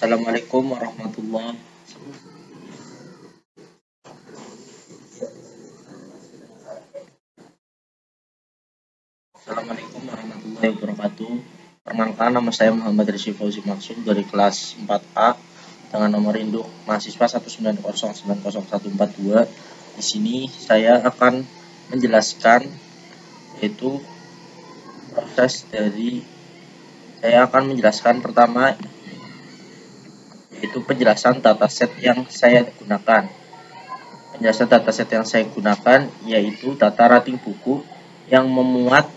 Assalamualaikum warahmatullahi wabarakatuh. Perkenalkan, nama saya Muhammad Rizky Fauzi Maksum dari kelas 4A dengan nomor induk mahasiswa 190901442. Di sini saya akan menjelaskan yaitu pertama yaitu penjelasan dataset yang saya gunakan. Penjelasan dataset yang saya gunakan yaitu data rating buku yang memuat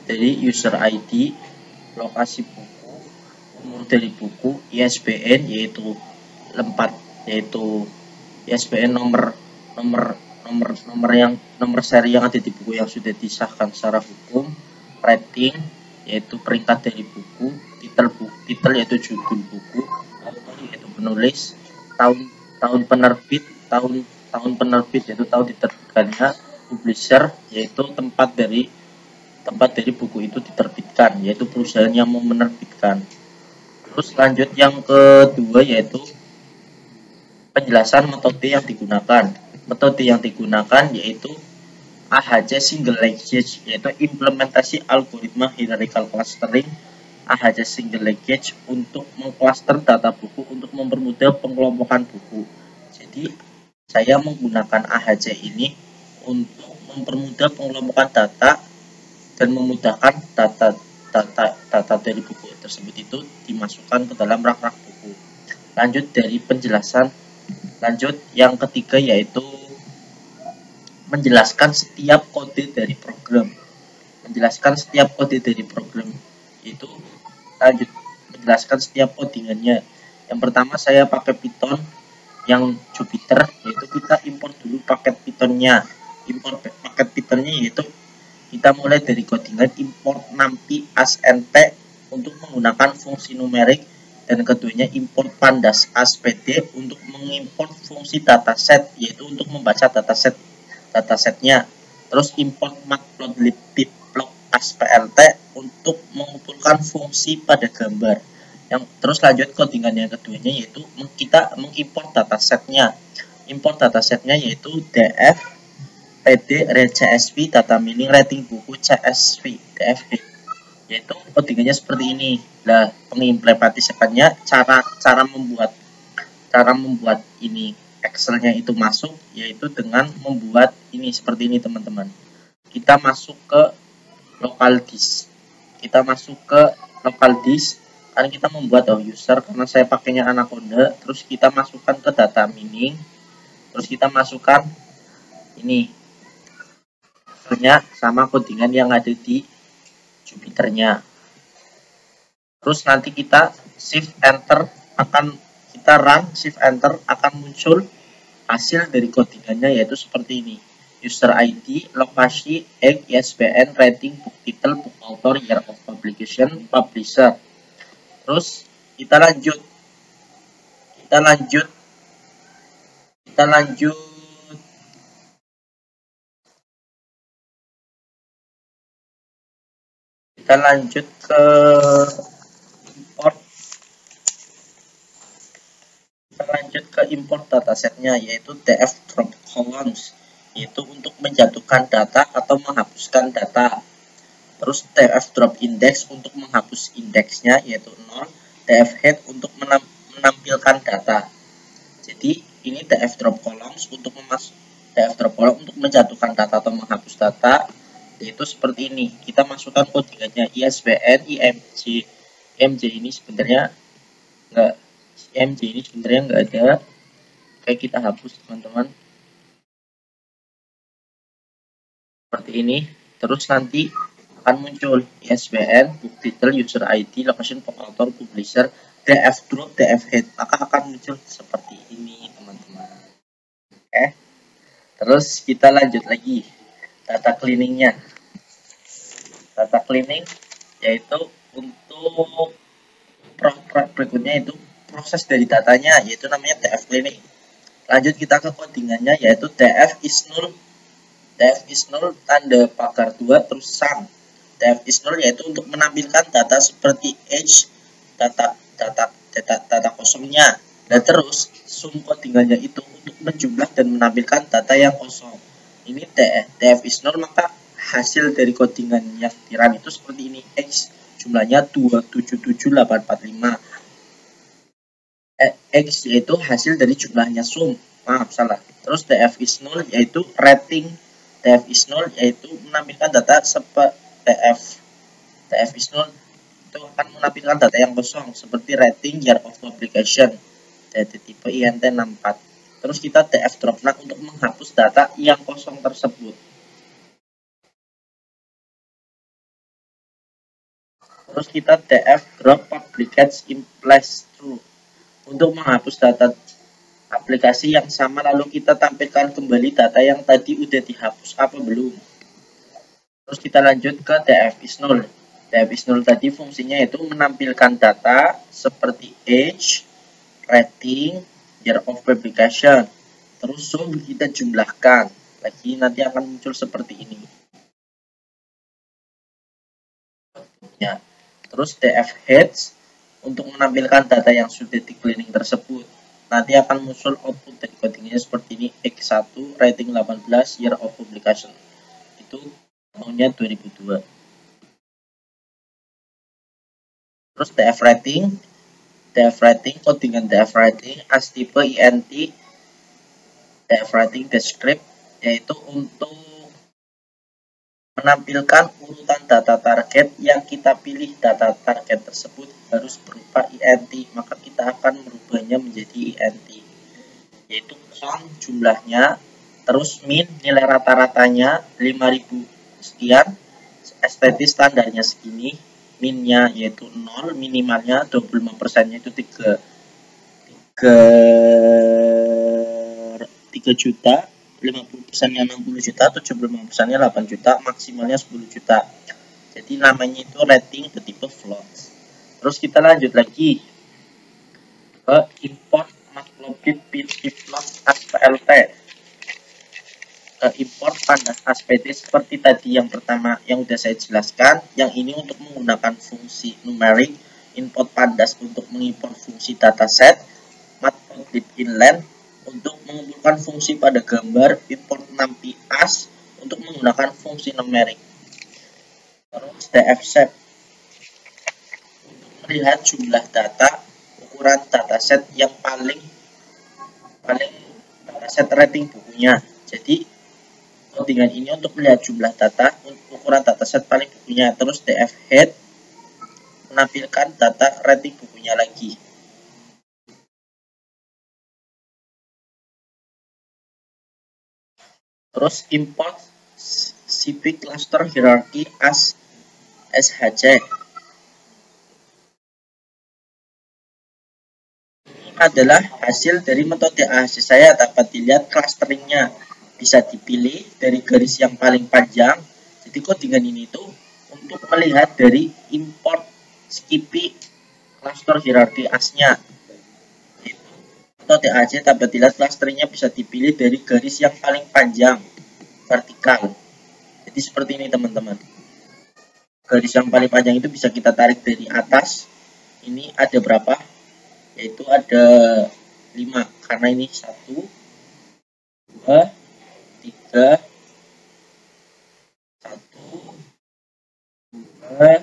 dari user ID, lokasi buku, umur dari buku, ISBN yaitu ISBN nomor seri yang ada di buku yang sudah disahkan secara hukum, rating yaitu peringkat dari buku, titel yaitu judul buku, author yaitu penulis, tahun penerbit yaitu tahun diterbitkannya, publisher yaitu tempat dari buku itu diterbitkan, yaitu perusahaan yang mau menerbitkan. Terus lanjut yang kedua yaitu penjelasan metode yang digunakan. Metode yang digunakan yaitu AHC single linkage, yaitu implementasi algoritma hierarchical clustering AHC single linkage untuk mengklaster data buku untuk mempermudah pengelompokan buku. Jadi saya menggunakan AHC ini untuk mempermudah pengelompokan data dan memudahkan data dari buku tersebut itu dimasukkan ke dalam rak-rak buku. Lanjut yang ketiga yaitu menjelaskan setiap kode dari program. Itu lanjut menjelaskan setiap codingannya. Yang pertama saya pakai Python yang Jupyter, yaitu kita import dulu paket Pythonnya. Yaitu kita mulai dari codingan import numpy asnt untuk menggunakan fungsi numerik, dan keduanya import pandas aspd untuk mengimport fungsi dataset, yaitu untuk membaca datasetnya. Terus import matplotlib asplt untuk mengumpulkan fungsi pada gambar. Terus lanjut codingan yang keduanya yaitu kita mengimport datasetnya. Import datasetnya yaitu df pd read csv data mining rating buku csv dfd, yaitu codingannya seperti ini. Nah, pengimplementasiannya cara membuat ini Excelnya itu masuk yaitu dengan membuat ini seperti ini, teman-teman. Kita masuk ke local disk kan kita membuat user, karena saya pakainya Anaconda. Terus kita masukkan ke data mining, terus kita masukkan ini sama codingan yang ada di Jupyternya. Terus nanti kita shift enter akan muncul hasil dari codingannya, yaitu seperti ini: user ID, lokasi, ISBN, rating, book title, book author, year of publication, publisher. Terus kita lanjut ke import datasetnya, yaitu df drop columns, yaitu untuk menjatuhkan data atau menghapuskan data. Terus df drop index untuk menghapus indeksnya, yaitu 0. df head untuk menampilkan data. Jadi ini df drop columns untuk menjatuhkan data atau menghapus data, yaitu seperti ini. Kita masukkan codingannya ISBN, IMG ini sebenarnya nggak ada, kayak kita hapus, teman-teman, seperti ini. Terus nanti akan muncul ISBN, book title, user ID, location, book author, publisher, df drop, df head, maka akan muncul seperti ini, teman-teman. Oke, terus kita lanjut lagi data cleaningnya. Data cleaning yaitu untuk berikutnya itu proses dari datanya, yaitu namanya df cleaning. Lanjut kita ke codingannya, yaitu df is null tanda pagar 2 terus sum. df is null yaitu untuk menampilkan data seperti age, data data kosongnya. Dan terus sum codingannya itu untuk menjumlah dan menampilkan data yang kosong. Ini df is 0, maka hasil dari codingan yang di run itu seperti ini. X jumlahnya 277845. X yaitu hasil dari jumlahnya sum. Maaf, salah. Terus df is 0 yaitu rating. df is 0 yaitu menampilkan data df is 0 itu akan menampilkan data yang kosong seperti rating, year of publication, data tipe INT64. Terus kita df drop none untuk menghapus data yang kosong tersebut. Terus kita df drop publicates implies true untuk menghapus data aplikasi yang sama, lalu kita tampilkan kembali data yang tadi udah dihapus apa belum. Terus kita lanjut ke df is 0. df is 0 tadi fungsinya itu menampilkan data seperti age, rating, year of publication. Terus sum kita jumlahkan lagi, nanti akan muncul seperti ini ya. Terus df heads untuk menampilkan data yang sudah di cleaning tersebut. Nanti akan muncul output dari codingnya seperti ini. X1 rating 18, year of publication itu tahunnya 2002. Terus df rating codingan df rating as type int df rating descript yaitu untuk menampilkan urutan data target yang kita pilih. Data target tersebut harus berupa int, maka kita akan merubahnya menjadi int, yaitu count jumlahnya, terus min nilai rata-ratanya 5000 sekian, STT standarnya segini, minnya yaitu 0, minimalnya 25%-nya itu 3 juta, 50%-nya 60 juta, 75%-nya 8 juta, maksimalnya 10 juta. Jadi namanya itu rating tipe float. Terus kita lanjut lagi ke import matplotlib php float as.plt. Import pandas as.pt seperti tadi yang pertama yang udah saya jelaskan. Yang ini untuk menggunakan fungsi numeric, import pandas untuk mengimport fungsi dataset, matplotlib inline untuk mengumpulkan fungsi pada gambar, import numpy as untuk menggunakan fungsi numerik. Terus df set untuk melihat jumlah data, ukuran dataset yang paling dataset rating bukunya. Jadi codingan ini untuk melihat jumlah data, ukuran dataset paling bukunya. Terus df head menampilkan data rating bukunya lagi. Terus import cp cluster hierarchy as shc. Ini adalah hasil dari metode AHC saya. Dapat dilihat clusteringnya bisa dipilih dari garis yang paling panjang. Jadi codingan ini tuh untuk melihat dari import skippy cluster hierarchy as-nya. Metode AHC dapat dilihat clusteringnya bisa dipilih dari garis yang paling panjang vertikal. Jadi seperti ini teman-teman. Garis yang paling panjang itu bisa kita tarik dari atas. Ini ada berapa? Yaitu ada 5, karena ini 1, 2, 3, 1, 2,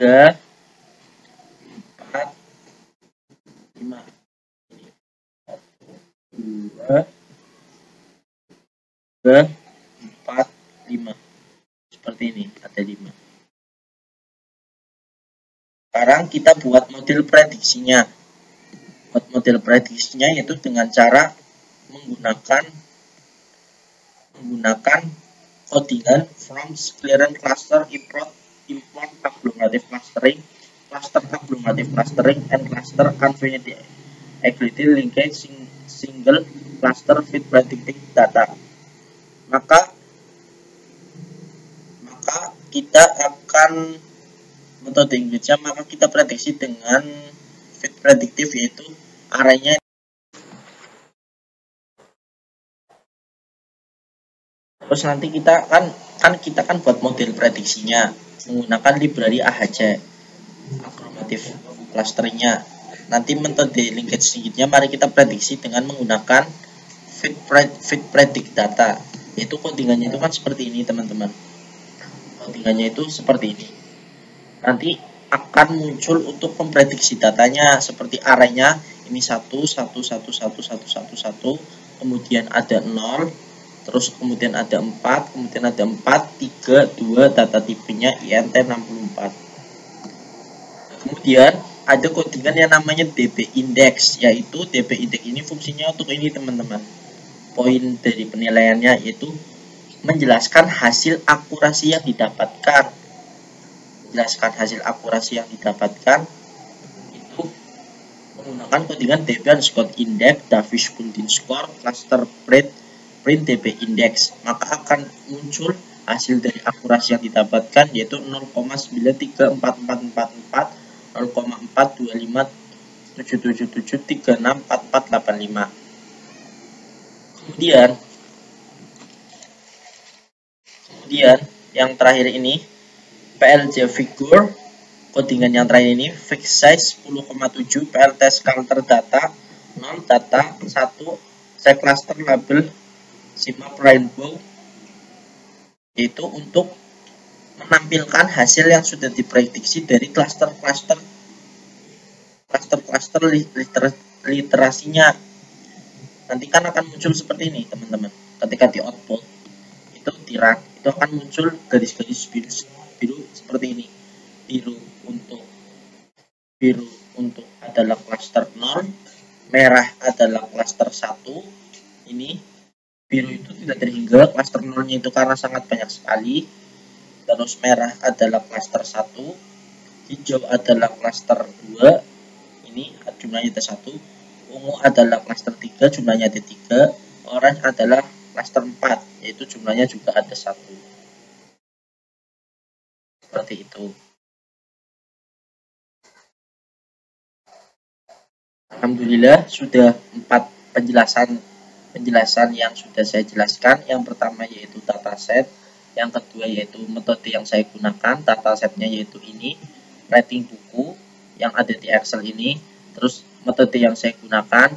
3, 4, 5. 2, 3, 4, 5. Seperti ini, ada 5. Sekarang kita buat model prediksinya. Buat model prediksinya yaitu dengan cara menggunakan codingan from clearance cluster, import agglomerative clustering, cluster agglomerative clustering, and cluster convenient linkage single cluster fit predicting data. Maka kita akan metode Inggrisnya, maka kita prediksi dengan fit prediktif, yaitu arahnya terus nanti kita kan buat model prediksinya. menggunakan library AHC aggregative clusteringnya. Nanti metode linkage selanjutnya mari kita prediksi dengan menggunakan fit predict data, yaitu codingannya itu kan seperti ini teman-teman. Codingannya itu seperti ini. Nanti akan muncul untuk memprediksi datanya seperti arraynya ini 1 1 1 1 1 1 1, kemudian ada 0, terus kemudian ada 4, kemudian ada 4 3 2, data tipenya INT64. Kemudian ada codingan yang namanya DB index, yaitu DB index ini fungsinya untuk ini teman-teman. Poin dari penilaiannya yaitu menjelaskan hasil akurasi yang didapatkan. Menjelaskan hasil akurasi yang didapatkan itu menggunakan codingan DB underscore index, Davis Boolean score, cluster print DB index. Maka akan muncul hasil dari akurasi yang didapatkan yaitu 0,934444 0,42577736445. Kemudian yang terakhir ini PLJ figure, codingan yang terakhir ini fixed size 10,7, PLT scatter data 0 data 1, set cluster label Simap rainbow, yaitu untuk menampilkan hasil yang sudah diprediksi dari cluster literasinya. Nanti kan akan muncul seperti ini teman-teman. Ketika di output itu di run itu akan muncul garis-garis biru seperti ini. Biru untuk adalah cluster 0, merah adalah cluster 1. Ini biru itu tidak terhingga, cluster 0-nya itu karena sangat banyak sekali. Terus merah adalah cluster 1, hijau adalah cluster 2, ini jumlahnya ada 1, ungu adalah cluster 3, jumlahnya ada 3, orange adalah cluster 4, yaitu jumlahnya juga ada 1. Seperti itu. Alhamdulillah sudah 4 penjelasan yang sudah saya jelaskan. Yang pertama yaitu dataset, yang kedua yaitu metode yang saya gunakan, datasetnya yaitu ini, rating buku yang ada di Excel ini. Terus metode yang saya gunakan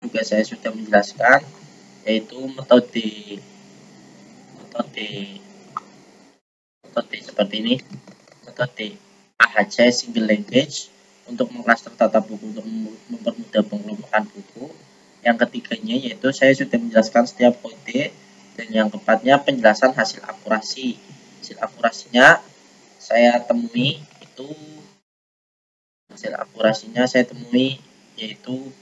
juga saya sudah menjelaskan, yaitu metode seperti ini, metode AHC single language untuk mengklaster data buku untuk mempermudah pengelompokan buku. Yang ketiganya yaitu saya sudah menjelaskan setiap kode, dan yang keempatnya penjelasan hasil akurasi. Hasil akurasinya saya temui yaitu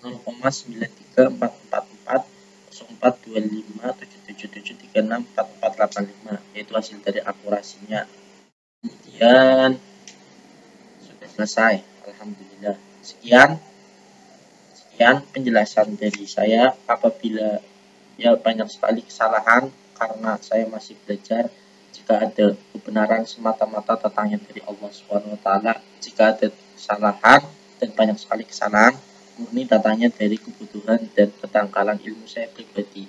0,93444042577736445, yaitu hasil dari akurasinya. Kemudian sudah selesai, alhamdulillah. Sekian penjelasan dari saya. Apabila ya banyak sekali kesalahan karena saya masih belajar, jika ada kebenaran semata-mata datangnya dari Allah SWT. Jika ada kesalahan dan banyak sekali kesalahan, murni datangnya dari kebutuhan dan ketangkalan ilmu saya pribadi.